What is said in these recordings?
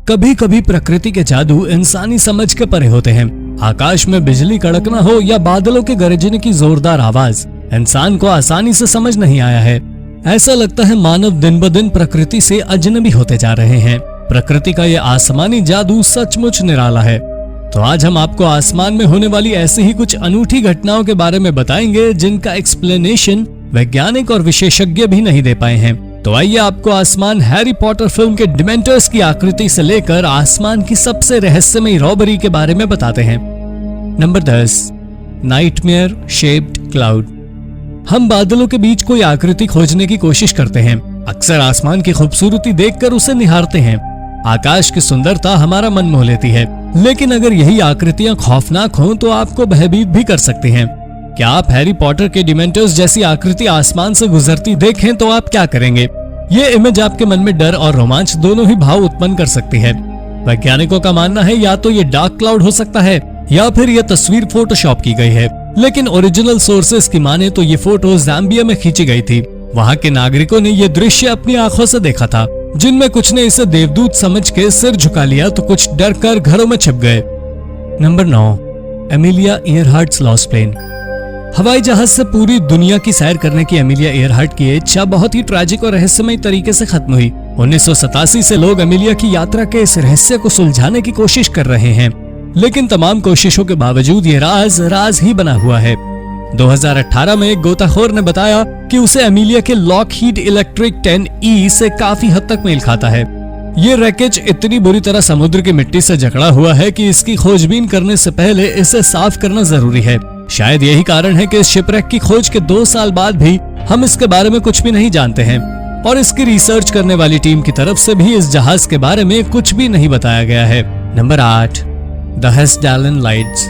कभी कभी प्रकृति के जादू इंसानी समझ के परे होते हैं। आकाश में बिजली कड़कना हो या बादलों के गरजने की जोरदार आवाज इंसान को आसानी से समझ नहीं आया है। ऐसा लगता है मानव दिन ब दिन प्रकृति से अजनबी होते जा रहे हैं। प्रकृति का ये आसमानी जादू सचमुच निराला है। तो आज हम आपको आसमान में होने वाली ऐसी ही कुछ अनूठी घटनाओं के बारे में बताएंगे जिनका एक्सप्लेनेशन वैज्ञानिक और विशेषज्ञ भी नहीं दे पाए हैं। तो आइए आपको आसमान हैरी पॉटर फिल्म के डिमेंटर्स की आकृति से लेकर आसमान की सबसे रहस्यमयी रॉबरी के बारे में बताते हैं। Number 10, nightmare shaped cloud. हम बादलों के बीच कोई आकृति खोजने की कोशिश करते हैं। अक्सर आसमान की खूबसूरती देखकर उसे निहारते हैं। आकाश की सुंदरता हमारा मन मोह लेती है, लेकिन अगर यही आकृतियां खौफनाक हों तो आपको भयभीत भी कर सकती हैं। क्या आप हैरी पॉटर के डिमेंटर्स जैसी आकृति आसमान से गुजरती देखें तो आप क्या करेंगे? ये इमेज आपके मन में डर और रोमांच दोनों ही भाव उत्पन्न कर सकती है। वैज्ञानिकों का मानना है या तो ये डार्क क्लाउड हो सकता है या फिर यह तस्वीर फोटोशॉप की गई है, लेकिन ओरिजिनल सोर्सेस की माने तो ये फोटो ज़ाम्बिया में खींची गई थी। वहाँ के नागरिकों ने ये दृश्य अपनी आंखों से देखा था, जिनमें कुछ ने इसे देवदूत समझ के सिर झुका लिया तो कुछ डर कर घरों में छिप गए। Number 9, Amelia Earhart's lost plane. हवाई जहाज से पूरी दुनिया की सैर करने की एमिलिया इयरहार्ट की इच्छा बहुत ही ट्रैजिक और रहस्यमय तरीके से खत्म हुई। 1987 से लोग एमिलिया की यात्रा के इस रहस्य को सुलझाने की कोशिश कर रहे हैं, लेकिन तमाम कोशिशों के बावजूद ये राज ही बना हुआ है। 2018 में एक गोताखोर ने बताया कि उसे एमिलिया के लॉकहीड इलेक्ट्रिक 10E से काफी हद तक मेल खाता है। ये रैकेज इतनी बुरी तरह समुद्र की मिट्टी से जकड़ा हुआ है कि इसकी खोजबीन करने से पहले इसे साफ करना जरूरी है। शायद यही कारण है कि इस शिपरेक की खोज के 2 साल बाद भी हम इसके बारे में कुछ भी नहीं जानते हैं, और इसकी रिसर्च करने वाली टीम की तरफ से भी इस जहाज के बारे में कुछ भी नहीं बताया गया है। Number 8, the हेस्डैलन lights.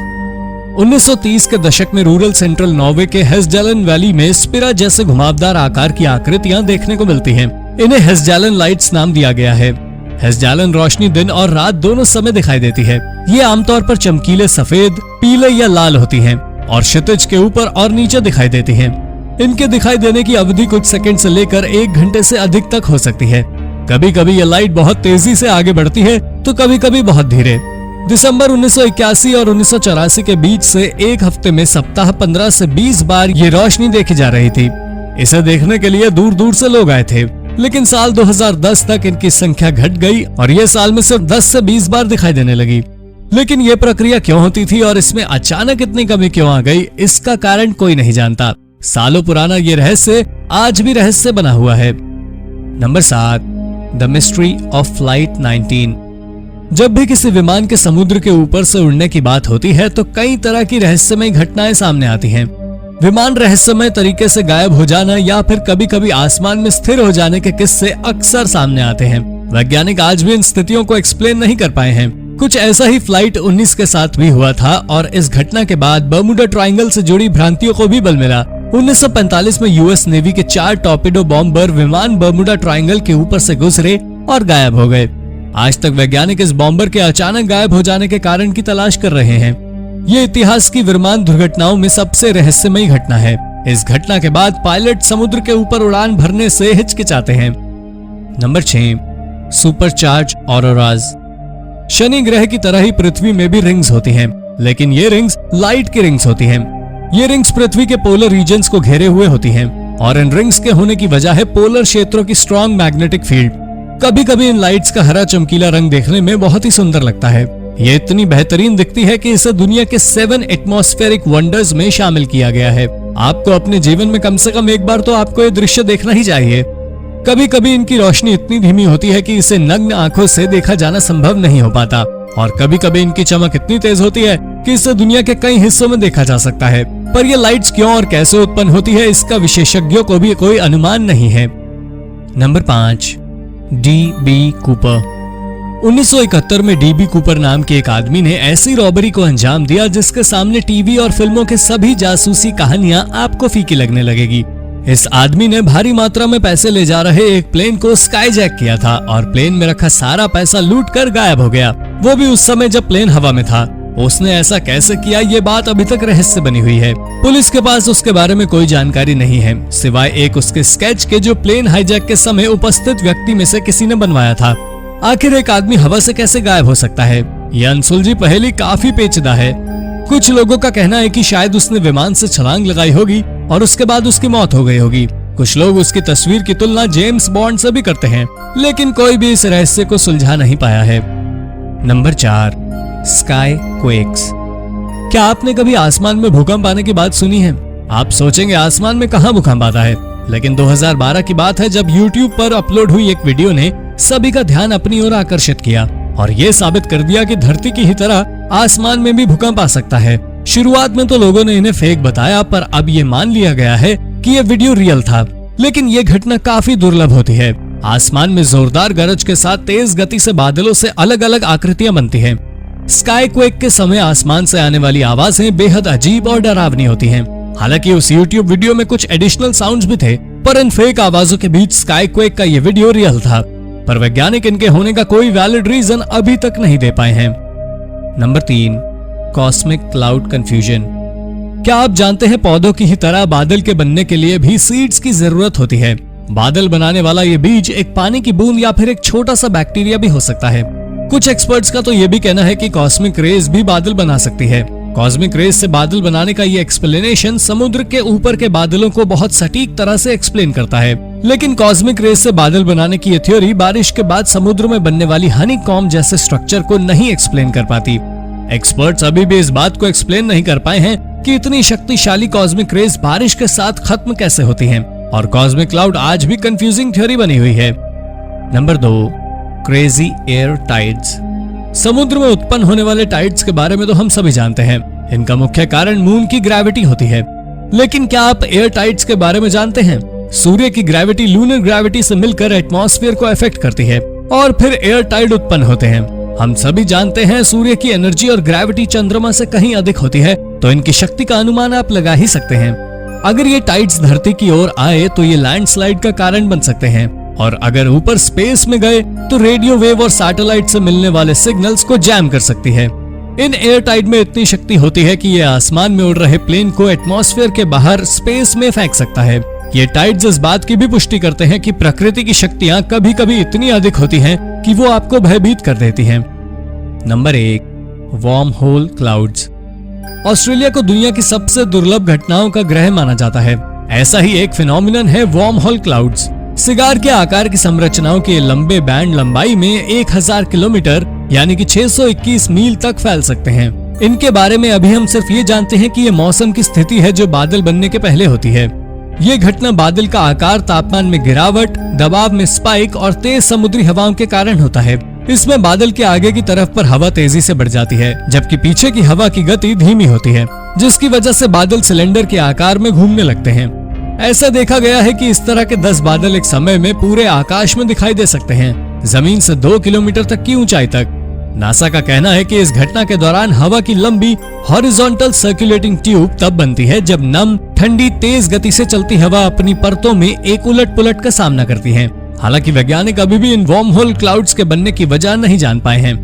1930 के दशक में रूरल सेंट्रल नॉर्वे के हेस्डैलन वैली में स्पिरा जैसे घुमावदार आकार की आकृतियां देखने को मिलती हैं। इन्हें हेस्डैलन लाइट्स नाम दिया गया है। हेस्डैलन रोशनी दिन और रात दोनों समय दिखाई देती है। ये आमतौर पर चमकीले सफेद, पीले या लाल होती हैं और क्षितिज के ऊपर और नीचे दिखाई देती हैं। इनके दिखाई देने की अवधि कुछ सेकंड से लेकर 1 घंटे से अधिक तक हो सकती है। कभी कभी ये लाइट बहुत तेजी से आगे बढ़ती है तो कभी कभी बहुत धीरे। दिसंबर 1981 और 1984 के बीच से एक हफ्ते में सप्ताह 15 से 20 बार ये रोशनी देखी जा रही थी। इसे देखने के लिए दूर दूर से लोग आए थे, लेकिन साल 2010 तक इनकी संख्या घट गई और ये साल में सिर्फ 10 से 20 बार दिखाई देने लगी। लेकिन ये प्रक्रिया क्यों होती थी और इसमें अचानक इतनी कमी क्यों आ गई, इसका कारण कोई नहीं जानता। सालों पुराना ये रहस्य आज भी रहस्य बना हुआ है। Number 7, the mystery of flight 19। जब भी किसी विमान के समुद्र के ऊपर से उड़ने की बात होती है तो कई तरह की रहस्यमय घटनाएं सामने आती हैं। विमान रहस्यमय तरीके से गायब हो जाना या फिर कभी कभी आसमान में स्थिर हो जाने के किस्से अक्सर सामने आते हैं। वैज्ञानिक आज भी इन स्थितियों को एक्सप्लेन नहीं कर पाए हैं। कुछ ऐसा ही फ्लाइट 19 के साथ भी हुआ था और इस घटना के बाद बर्मुडा ट्रायंगल से जुड़ी भ्रांतियों को भी बल मिला। 1945 में यूएस नेवी के 4 टॉर्पेडो बॉम्बर विमान बर्मुडा ट्रायंगल के ऊपर से गुजरे और गायब हो गए। आज तक वैज्ञानिक इस बॉम्बर के अचानक गायब हो जाने के कारण की तलाश कर रहे हैं। ये इतिहास की विमान दुर्घटनाओं में सबसे रहस्यमयी घटना है। इस घटना के बाद पायलट समुद्र के ऊपर उड़ान भरने से हिचकिचाते हैं। Number 6, supercharge auroras. शनि ग्रह की तरह ही पृथ्वी में भी रिंग्स होती हैं, लेकिन ये रिंग्स लाइट की रिंग्स होती हैं। ये रिंग्स पृथ्वी के पोलर रीजन्स को घेरे हुए होती हैं और इन रिंग्स के होने की वजह है पोलर क्षेत्रों की स्ट्रॉन्ग मैग्नेटिक फील्ड। कभी कभी इन लाइट्स का हरा चमकीला रंग देखने में बहुत ही सुंदर लगता है। ये इतनी बेहतरीन दिखती है कि इसे दुनिया के 7 एटमॉस्फेरिक वंडर्स में शामिल किया गया है। आपको अपने जीवन में कम से कम एक बार तो आपको ये दृश्य देखना ही चाहिए। कभी कभी इनकी रोशनी इतनी धीमी होती है कि इसे नग्न आंखों से देखा जाना संभव नहीं हो पाता, और कभी कभी इनकी चमक इतनी तेज होती है कि इसे दुनिया के कई हिस्सों में देखा जा सकता है। पर ये लाइट्स क्यों और कैसे उत्पन्न होती है, इसका विशेषज्ञों को भी कोई अनुमान नहीं है। Number 5, DB. कूपर। 1971 में डी.बी. कूपर नाम के एक आदमी ने ऐसी रॉबरी को अंजाम दिया जिसके सामने टीवी और फिल्मों के सभी जासूसी कहानियां आपको फीकी लगने लगेगी। इस आदमी ने भारी मात्रा में पैसे ले जा रहे एक प्लेन को स्काईजैक किया था और प्लेन में रखा सारा पैसा लूट कर गायब हो गया, वो भी उस समय जब प्लेन हवा में था। उसने ऐसा कैसे किया, ये बात अभी तक रहस्य बनी हुई है। पुलिस के पास उसके बारे में कोई जानकारी नहीं है, सिवाय एक उसके स्केच के जो प्लेन हाईजैक के समय उपस्थित व्यक्ति में से किसी ने बनवाया था। आखिर एक आदमी हवा से कैसे गायब हो सकता है? यह अनसुलझी पहेली काफी पेचीदा है। कुछ लोगों का कहना है कि शायद उसने विमान से छलांग लगाई होगी और उसके बाद उसकी मौत हो गई होगी। कुछ लोग उसकी तस्वीर की तुलना जेम्स बॉन्ड से भी करते हैं, लेकिन कोई भी इस रहस्य को सुलझा नहीं पाया है। Number 4, sky quakes. क्या आपने कभी आसमान में भूकंप आने की बात सुनी है? आप सोचेंगे आसमान में कहाँ भूकंप आता है, लेकिन 2012 की बात है जब YouTube पर अपलोड हुई एक वीडियो ने सभी का ध्यान अपनी ओर आकर्षित किया और ये साबित कर दिया कि धरती की ही तरह आसमान में भी भूकंप आ सकता है। शुरुआत में तो लोगों ने इन्हें फेक बताया, पर अब ये मान लिया गया है कि ये वीडियो रियल था। लेकिन ये घटना काफी दुर्लभ होती है। आसमान में जोरदार गरज के साथ तेज गति से बादलों से अलग अलग आकृतियां बनती हैं। स्काई क्वेक के समय आसमान से आने वाली आवाजें बेहद अजीब और डरावनी होती हैं। हालांकि उस YouTube वीडियो में कुछ एडिशनल साउंड्स भी थे, पर इन फेक आवाजों के बीच स्काई क्वेक का ये वीडियो रियल था। पर वैज्ञानिक इनके होने का कोई वैलिड रीजन अभी तक नहीं दे पाए हैं। Number 3, cosmic cloud confusion. क्या आप जानते हैं पौधों की ही तरह बादल के बनने के लिए भी सीड्स की जरूरत होती है। बादल बनाने वाला ये बीज एक पानी की बूंद या फिर एक छोटा सा बैक्टीरिया भी हो सकता है। कुछ एक्सपर्ट्स का तो ये भी कहना है कि कॉस्मिक रेज भी बादल बना सकती है। कॉस्मिक रेज से बादल बनाने का ये एक्सप्लेनेशन समुद्र के ऊपर के बादलों को बहुत सटीक तरह से एक्सप्लेन करता है। लेकिन कॉस्मिक रेज से बादल बनाने की ये थ्योरी बारिश के बाद समुद्र में बनने वाली हनीकॉम्ब जैसे स्ट्रक्चर को नहीं एक्सप्लेन कर पाती। एक्सपर्ट्स अभी भी इस बात को एक्सप्लेन नहीं कर पाए हैं कि इतनी शक्तिशाली कॉस्मिक रेज बारिश के साथ खत्म कैसे होती हैं, और कॉस्मिक क्लाउड आज भी कंफ्यूजिंग थ्योरी बनी हुई है। Number 2, crazy air tides. समुद्र में उत्पन्न होने वाले टाइड्स के बारे में तो हम सभी जानते हैं। इनका मुख्य कारण मून की ग्रेविटी होती है। लेकिन क्या आप एयर टाइड्स के बारे में जानते हैं? सूर्य की ग्रेविटी लूनर ग्रेविटी से मिलकर एटमॉस्फेयर को अफेक्ट करती है और फिर एयर टाइड उत्पन्न होते हैं। हम सभी जानते हैं सूर्य की एनर्जी और ग्रेविटी चंद्रमा से कहीं अधिक होती है, तो इनकी शक्ति का अनुमान आप लगा ही सकते हैं। अगर ये टाइड्स धरती की ओर आए तो ये लैंडस्लाइड का कारण बन सकते हैं, और अगर ऊपर स्पेस में गए तो रेडियो वेव और सैटेलाइट से मिलने वाले सिग्नल्स को जैम कर सकती है। इन एयर टाइड में इतनी शक्ति होती है कि ये आसमान में उड़ रहे प्लेन को एटमॉस्फेयर के बाहर स्पेस में फेंक सकता है। ये टाइड्स इस बात की भी पुष्टि करते हैं कि प्रकृति की शक्तियां कभी कभी इतनी अधिक होती हैं कि वो आपको भयभीत कर देती हैं। Number 1, warm hole clouds. Australia को दुनिया की सबसे दुर्लभ घटनाओं का ग्रह माना जाता है। ऐसा ही एक फिनोमिनन है वार्म होल क्लाउड्स। सिगार के आकार की संरचनाओं के लंबे बैंड लंबाई में 1000 किलोमीटर यानी कि 621 मील तक फैल सकते हैं। इनके बारे में अभी हम सिर्फ ये जानते हैं कि ये मौसम की स्थिति है जो बादल बनने के पहले होती है। ये घटना बादल का आकार, तापमान में गिरावट, दबाव में स्पाइक और तेज समुद्री हवाओं के कारण होता है। इसमें बादल के आगे की तरफ पर हवा तेजी से बढ़ जाती है, जबकि पीछे की हवा की गति धीमी होती है, जिसकी वजह से बादल सिलेंडर के आकार में घूमने लगते हैं। ऐसा देखा गया है कि इस तरह के 10 बादल एक समय में पूरे आकाश में दिखाई दे सकते हैं, जमीन से 2 किलोमीटर तक की ऊंचाई तक। नासा का कहना है कि इस घटना के दौरान हवा की लंबी हॉरिजॉन्टल सर्कुलेटिंग ट्यूब तब बनती है जब नम, ठंडी, तेज गति से चलती हवा अपनी परतों में एक उलट पुलट का सामना करती है। हालांकि वैज्ञानिक अभी भी इन वार्म होल क्लाउड्स के बनने की वजह नहीं जान पाए हैं।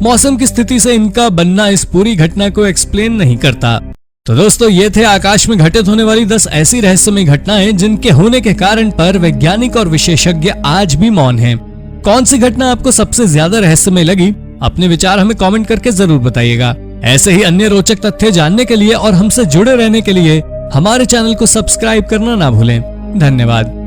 मौसम की स्थिति से इनका बनना इस पूरी घटना को एक्सप्लेन नहीं करता। तो दोस्तों, ये थे आकाश में घटित होने वाली 10 ऐसी रहस्यमय घटनाएं जिनके होने के कारण पर वैज्ञानिक और विशेषज्ञ आज भी मौन हैं। कौन सी घटना आपको सबसे ज्यादा रहस्यमय लगी? अपने विचार हमें कमेंट करके जरूर बताइएगा। ऐसे ही अन्य रोचक तथ्य जानने के लिए और हमसे जुड़े रहने के लिए हमारे चैनल को सब्सक्राइब करना ना भूलें। धन्यवाद।